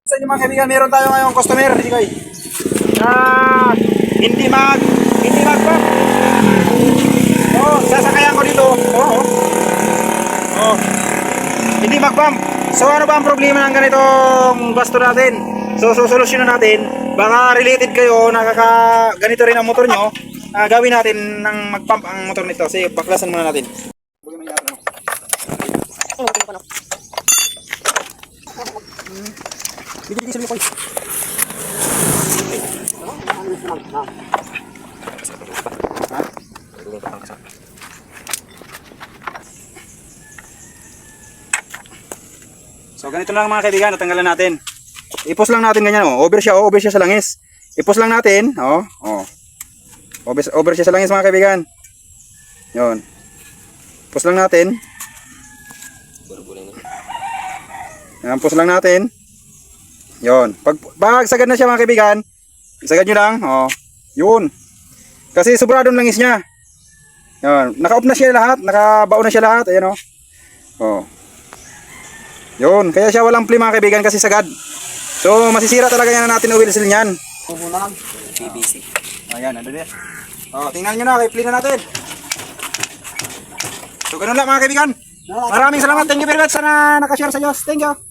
Sa inyo mga kaibigan, meron tayo ngayong customer, Jikoy. Hindi mag oh, sasakayan ko dito. Hindi mag-bump. So ano ba ang problema ng ganitong basto natin? So solusyonan natin. Baka related kayo, ganito rin ang motor nyo. Gawin natin ng mag-pump ang motor nito. Sige, baklasan muna natin. So ganito lang mga kaibigan, natanggalan natin. Ipos lang natin ganyan, oh. Over siya sa langis. Ipos lang natin, oh. Over siya sa langis mga kaibigan. 'Yon. Ipos lang natin. Yan, pos lang natin. 'Yon. Pag sagad na siya mga kaibigan, isagad niyo lang, oh. 'Yun. Kasi sobradong langis niya. 'Yon. Naka-off na siya lahat, nakabaon na siya lahat, ayan oh. Oh. Yun, kaya siya walang play mga kaibigan kasi sagad. So masisira talaga yan natin oil seal niyan. Muna lang. PVC. Ayan, ano din. Oh, tingnan niyo na, kay play na natin. So ganun lang mga kaibigan. Maraming salamat. Thank you very much sa nakashare sa Diyos. Thank you.